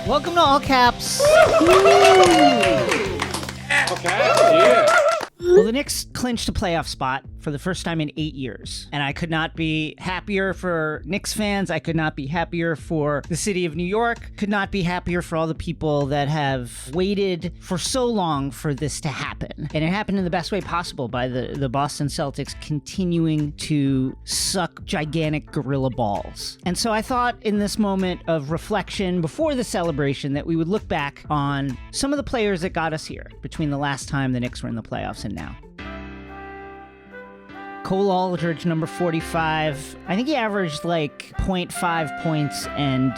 Welcome to All Caps. Well, the Knicks clinched a playoff spot for the first time in 8 years, and I could not be happier for Knicks fans. I could not be happier for the city of New York. Could not be happier for all the people that have waited for so long for this to happen. And it happened in the best way possible by the Boston Celtics continuing to suck gigantic gorilla balls. And so I thought in this moment of reflection before the celebration that we would look back on some of the players that got us here between the last time the Knicks were in the playoffs and now. Cole Aldridge, number 45. I think he averaged like 0.5 points and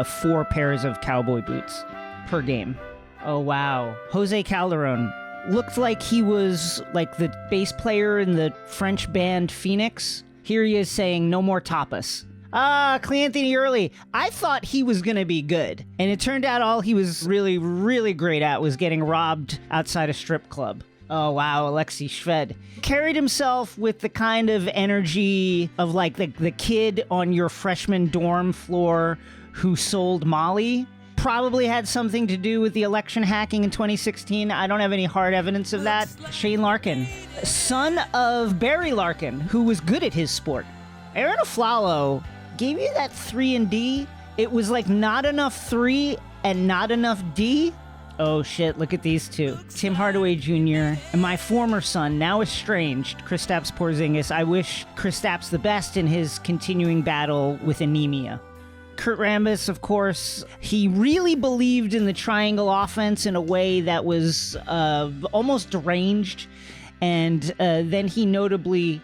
4 pairs of cowboy boots per game. Oh, wow. Jose Calderon looked like he was like the bass player in the French band Phoenix. Here he is saying, no more tapas. Cleanthony Early. I thought he was going to be good. And it turned out all he was really, really great at was getting robbed outside a strip club. Oh, wow, Alexey Shved. Carried himself with the kind of energy of like the kid on your freshman dorm floor who sold Molly. Probably had something to do with the election hacking in 2016. I don't have any hard evidence of that. Shane Larkin, son of Barry Larkin, who was good at his sport. Aaron Aflalo gave you that 3 and D. It was like not enough 3 and not enough D. Oh shit, look at these two. Tim Hardaway Jr. and my former son, now estranged, Kristaps Porzingis. I wish Kristaps the best in his continuing battle with anemia. Kurt Rambis, of course, he really believed in the triangle offense in a way that was almost deranged. And then he notably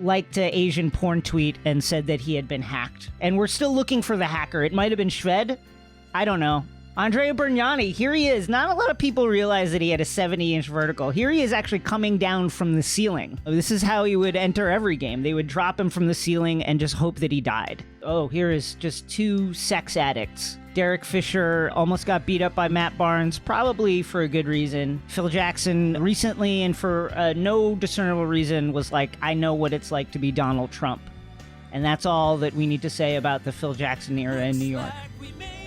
liked an Asian porn tweet and said that he had been hacked. And we're still looking for the hacker. It might have been Shved. I don't know. Andrea Bargnani, here he is. Not a lot of people realize that he had a 70-inch vertical. Here he is actually coming down from the ceiling. This is how he would enter every game. They would drop him from the ceiling and just hope that he died. Oh, here is just 2 sex addicts. Derek Fisher almost got beat up by Matt Barnes, probably for a good reason. Phil Jackson recently, and for no discernible reason, was like, I know what it's like to be Donald Trump. And that's all that we need to say about the Phil Jackson era in New York.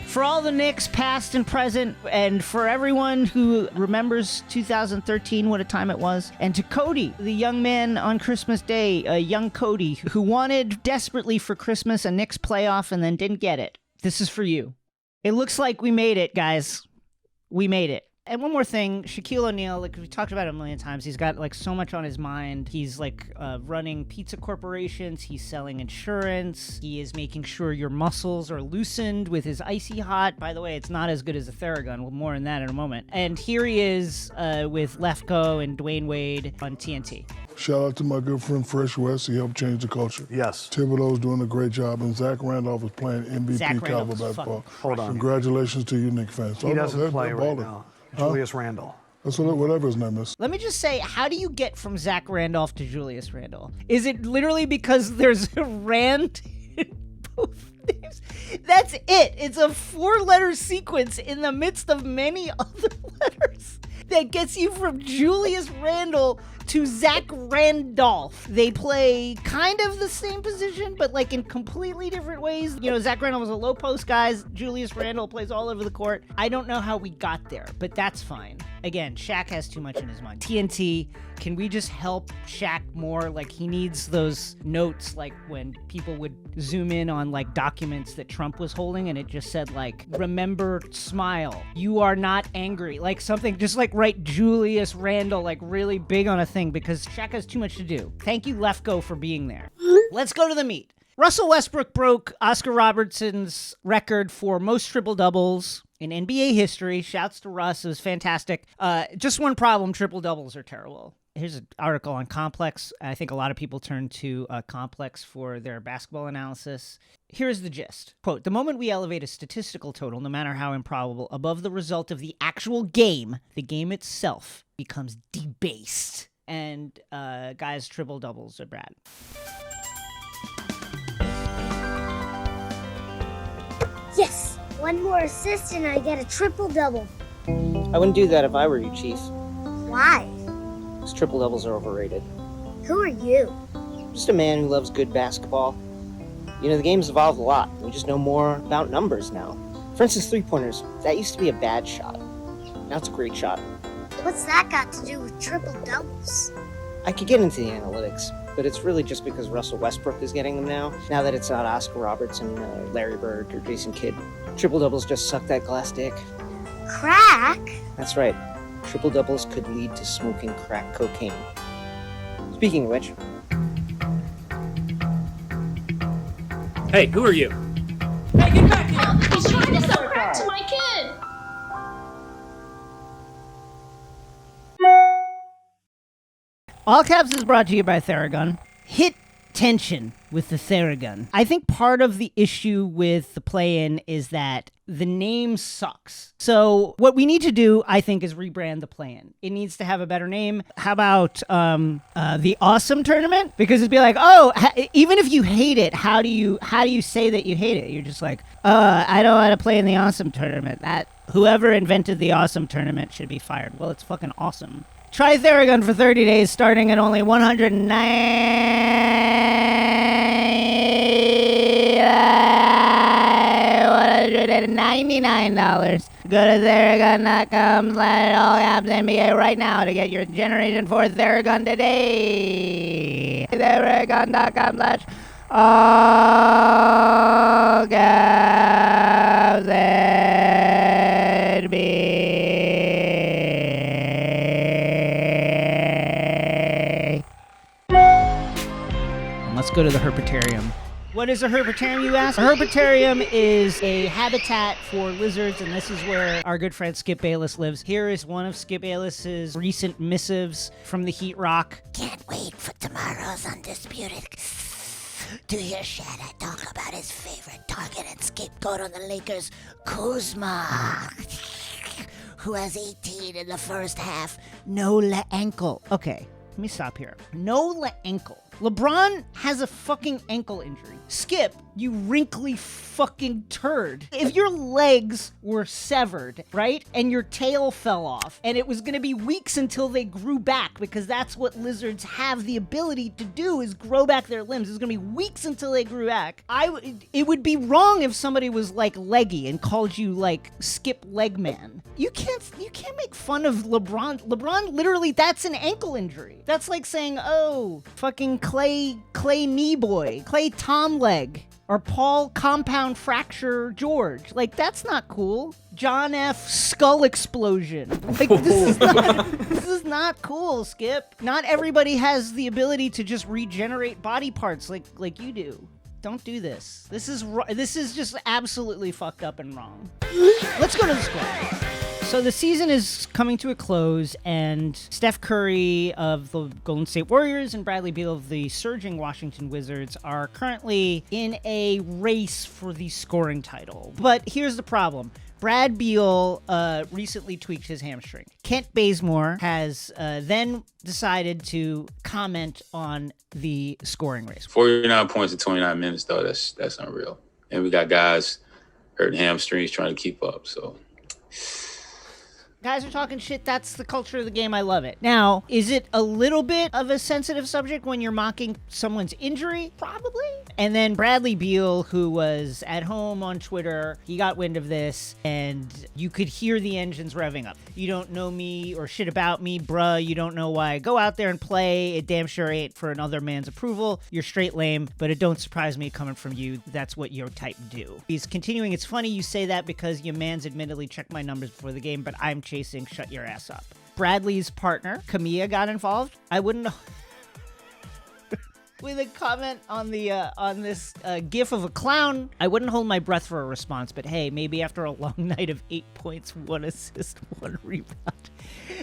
For all the Knicks, past and present, and for everyone who remembers 2013, what a time it was, and to Cody, the young man on Christmas Day, young Cody, who wanted desperately for Christmas a Knicks playoff and then didn't get it. This is for you. It looks like we made it, guys. We made it. And one more thing, Shaquille O'Neal, like we talked about it a million times, he's got like so much on his mind. He's like running pizza corporations, he's selling insurance, he is making sure your muscles are loosened with his Icy Hot. By the way, it's not as good as a Theragun, we'll more on that in a moment. And here he is with Lefko and Dwayne Wade on TNT. Shout out to my good friend Fresh West. He helped change the culture. Yes. Thibodeau's doing a great job, and Zach Randolph is playing MVP caliber basketball. Hold on. Congratulations to you, Knicks fans. He doesn't play right now. Julius Randle. That's whatever his name is. Let me just say, how do you get from Zach Randolph to Julius Randle? Is it literally because there's a Rand in both names? That's it. It's a 4-letter sequence in the midst of many other letters that gets you from Julius Randle to Zach Randolph. They play kind of the same position, but like in completely different ways. You know, Zach Randle was a low post guy. Julius Randle plays all over the court. I don't know how we got there, but that's fine. Again, Shaq has too much in his mind. TNT, can we just help Shaq more? Like, he needs those notes, like when people would zoom in on like documents that Trump was holding and it just said like, remember, smile. You are not angry. Like something, just like write Julius Randle like really big on a thing, because Shaq has too much to do. Thank you, Lefko, for being there. Let's go to the meat. Russell Westbrook broke Oscar Robertson's record for most triple-doubles in NBA history. Shouts to Russ. It was fantastic. Just one problem, triple-doubles are terrible. Here's an article on Complex. I think a lot of people turn to Complex for their basketball analysis. Here's the gist. Quote, the moment we elevate a statistical total, no matter how improbable, above the result of the actual game, the game itself becomes debased. And guys, triple-doubles are bad. Yes! One more assist and I get a triple-double. I wouldn't do that if I were you, Chief. Why? Because triple-doubles are overrated. Who are you? Just a man who loves good basketball. You know, the game's evolved a lot. We just know more about numbers now. For instance, three-pointers. That used to be a bad shot. Now it's a great shot. What's that got to do with triple doubles? I could get into the analytics, but it's really just because Russell Westbrook is getting them now that it's not Oscar Robertson, Larry Bird, or Jason Kidd. Triple doubles just suck that glass dick. Crack? That's right. Triple doubles could lead to smoking crack cocaine. Speaking of which... Hey, who are you? Hey, get back here! He's trying to sell crack to my kid! All Caps is brought to you by Theragun. Hit tension with the Theragun. I think part of the issue with the play-in is that the name sucks. So what we need to do, I think, is rebrand the play-in. It needs to have a better name. How about the Awesome Tournament? Because it'd be like, even if you hate it, how do you say that you hate it? You're just like, I don't want to play in the Awesome Tournament. That whoever invented the Awesome Tournament should be fired. Well, it's fucking awesome. Try Theragun for 30 days, starting at only $199. Go to Theragun.com/allcapsNBA right now to get your Generation 4 Theragun today. Theragun.com/allcapsNBA. Let's go to the herpetarium. What is a herpetarium, you ask? A herpetarium is a habitat for lizards, and this is where our good friend Skip Bayless lives. Here is one of Skip Bayless's recent missives from the Heat Rock. Can't wait for tomorrow's Undisputed to hear Shaq talk about his favorite target and scapegoat on the Lakers, Kuzma, who has 18 in the first half. No LeAnkle. Okay, let me stop here. No LeAnkle. LeBron has a fucking ankle injury. Skip, you wrinkly fucking turd. If your legs were severed, right, and your tail fell off, and it was gonna be weeks until they grew back, because that's what lizards have the ability to do, is grow back their limbs. It's gonna be weeks until they grew back. It would be wrong if somebody was like leggy and called you like Skip Legman. You can't make fun of LeBron. LeBron literally, that's an ankle injury. That's like saying, oh, fucking Clay knee boy, Clay Tom leg, or Paul compound fracture George. Like, that's not cool. John F. skull explosion. Like, this is not cool, Skip. Not everybody has the ability to just regenerate body parts like you do. Don't do this. This is just absolutely fucked up and wrong. Let's go to the score. So the season is coming to a close, and Steph Curry of the Golden State Warriors and Bradley Beal of the surging Washington Wizards are currently in a race for the scoring title. But here's the problem. Brad Beal recently tweaked his hamstring. Kent Bazemore has then decided to comment on the scoring race. 49 points in 29 minutes, though, that's unreal. And we got guys hurting hamstrings trying to keep up, so... Guys are talking shit. That's the culture of the game. I love it. Now, is it a little bit of a sensitive subject when you're mocking someone's injury? Probably. And then Bradley Beal, who was at home on Twitter, he got wind of this, and you could hear the engines revving up. You don't know me or shit about me, bruh. You don't know why I go out there and play. It damn sure ain't for another man's approval. You're straight lame, but it don't surprise me coming from you. That's what your type do. He's continuing. It's funny you say that because your man's admittedly checked my numbers before the game, but I'm chasing shut your ass up. Bradley's partner, Camilla, got involved. I wouldn't know. With a comment on the on this gif of a clown. I wouldn't hold my breath for a response, but hey, maybe after a long night of 8 points, 1 assist, 1 rebound,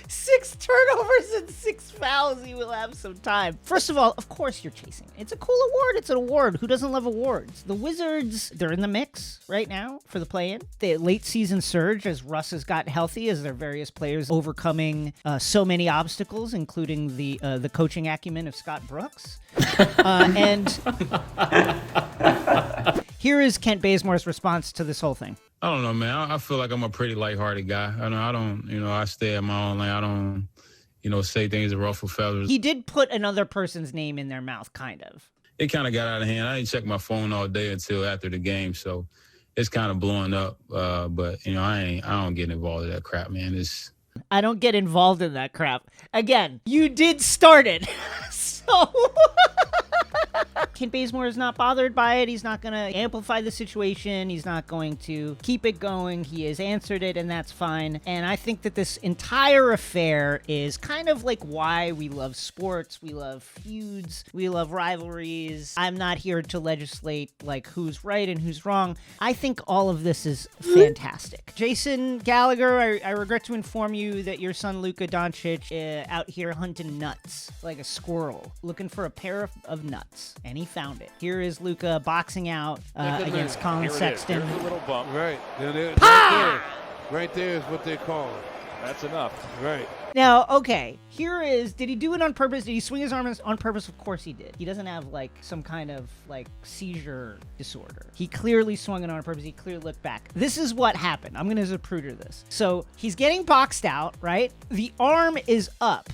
6 turnovers and 6 fouls, you will have some time. First of all, of course you're chasing. It's a cool award. It's an award. Who doesn't love awards? The Wizards, they're in the mix right now for the play-in. The late season surge as Russ has gotten healthy, as their various players overcoming so many obstacles, including the coaching acumen of Scott Brooks. And here is Kent Bazemore's response to this whole thing. I don't know, man. I feel like I'm a pretty lighthearted guy. I stay at my own lane. I don't, say things that ruffle feathers. He did put another person's name in their mouth, kind of. It kind of got out of hand. I didn't check my phone all day until after the game. So, it's kind of blowing up. But you know, I don't get involved in that crap, man. I don't get involved in that crap. Again, you did start it. So Kent Bazemore is not bothered by it. He's not going to amplify the situation. He's not going to keep it going. He has answered it, and that's fine. And I think that this entire affair is kind of like why we love sports. We love feuds. We love rivalries. I'm not here to legislate like who's right and who's wrong. I think all of this is fantastic. Jason Gallagher, I regret to inform you that your son Luka Doncic out here hunting nuts like a squirrel, looking for a pair of nuts. And he found it. Here is Luka boxing out against Collin Sexton. Here's a little bump. Right. Right there is what they call it. That's enough. Right. Now, okay, here is, did he do it on purpose? Did he swing his arm on purpose? Of course he did. He doesn't have, like, some kind of, like, seizure disorder. He clearly swung it on purpose. He clearly looked back. This is what happened. I'm going to Zapruder this. So, he's getting boxed out, right? The arm is up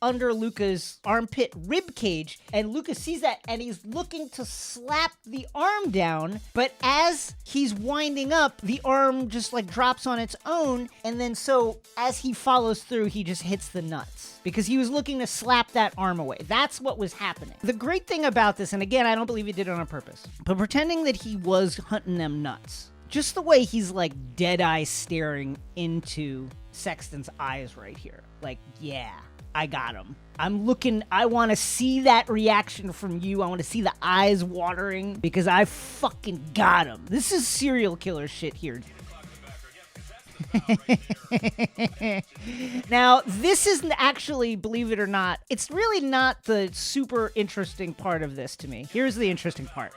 under Luka's armpit rib cage, and Luka sees that, and he's looking to slap the arm down, but as he's winding up, the arm just, like, drops on its own, and then so, as he follows through, he just hits the nuts because he was looking to slap that arm away. That's what was happening. The great thing about this, and again, I don't believe he did it on purpose, but pretending that he was hunting them nuts, just the way he's like dead-eye staring into Sexton's eyes right here. Like, yeah, I got him. I'm looking, I want to see that reaction from you. I want to see the eyes watering because I fucking got him. This is serial killer shit here. Now, this isn't actually, believe it or not, it's really not the super interesting part of this to me. Here's the interesting part.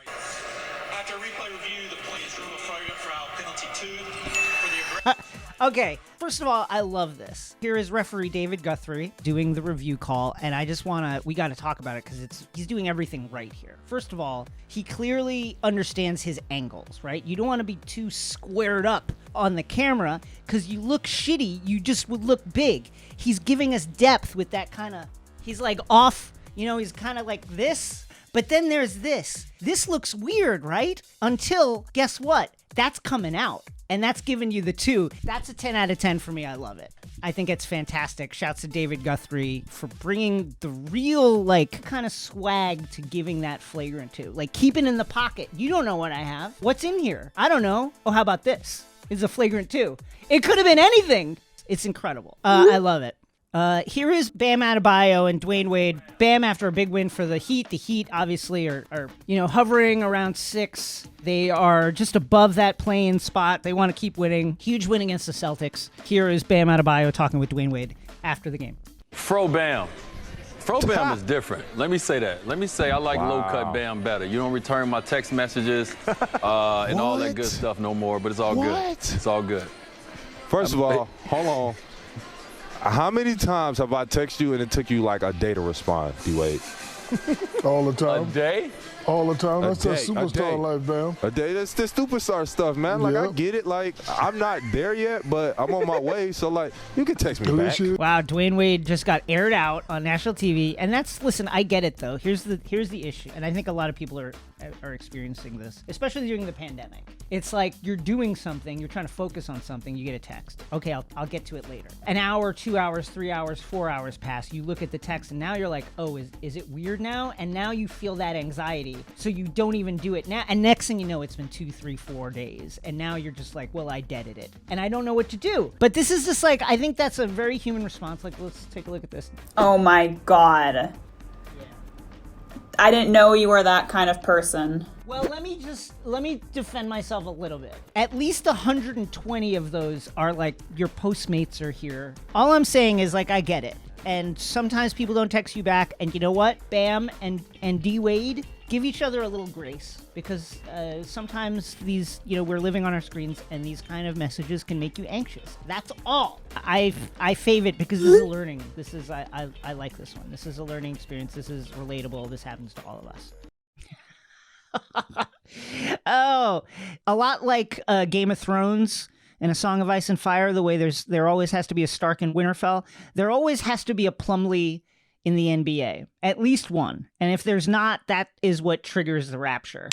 After replay review, the play is ruled a foul penalty 2 for the Okay, first of all, I love this. Here is referee David Guthrie doing the review call, and I just we got to talk about it because he's doing everything right here. First of all, he clearly understands his angles, right? You don't want to be too squared up on the camera because you look shitty. You just would look big. He's giving us depth with that kind of, he's like off, you know, he's kind of like this, but then there's this. This looks weird, right? Until, guess what? That's coming out. And that's giving you the 2. That's a 10 out of 10 for me. I love it. I think it's fantastic. Shouts to David Guthrie for bringing the real, like, kind of swag to giving that flagrant 2. Like, keep it in the pocket. You don't know what I have. What's in here? I don't know. Oh, how about this? It's a flagrant 2. It could have been anything. It's incredible. I love it. Here is Bam Adebayo and Dwayne Wade. Bam after a big win for the Heat. The Heat obviously are hovering around 6. They are just above that play-in spot. They want to keep winning. Huge win against the Celtics. Here is Bam Adebayo talking with Dwayne Wade after the game. Fro Bam is different. Let me say that. Let me say I like low-cut Bam better. You don't return my text messages and all that good stuff no more, but it's all good. It's all good. First of all, hold on. How many times have I texted you and it took you like a day to respond, D-Wade? All the time. A day? All the time. That's that superstar life, Bam. A day. That's the superstar stuff, man. Like, I get it. Like, I'm not there yet, but I'm on my way. So, like, you can text me back. Wow, Dwayne Wade just got aired out on national TV. And listen, I get it, though. Here's the issue. And I think a lot of people are experiencing this, especially during the pandemic. It's like you're doing something, you're trying to focus on something, you get a text. Okay, I'll get to it later. An hour, 2 hours, 3 hours, 4 hours pass. You look at the text, and now you're like, oh, is it weird now? And now you feel that anxiety, so you don't even do it now. And next thing you know, it's been 2, 3, 4 days. And now you're just like, well, I deaded it. And I don't know what to do. But this is just like, I think that's a very human response. Like, let's take a look at this. Oh my God. I didn't know you were that kind of person. Well, let me defend myself a little bit. At least 120 of those are like, your Postmates are here. All I'm saying is, like, I get it. And sometimes people don't text you back. And you know what? Bam and D-Wade, give each other a little grace. Because sometimes these, we're living on our screens, and these kind of messages can make you anxious. That's all. I fave it because this is a learning. This is, I like this one. This is a learning experience. This is relatable. This happens to all of us. Oh, a lot like Game of Thrones and A Song of Ice and Fire, the way there always has to be a Stark and Winterfell, there always has to be a Plumlee in the NBA. At least one. And if there's not, that is what triggers the rapture.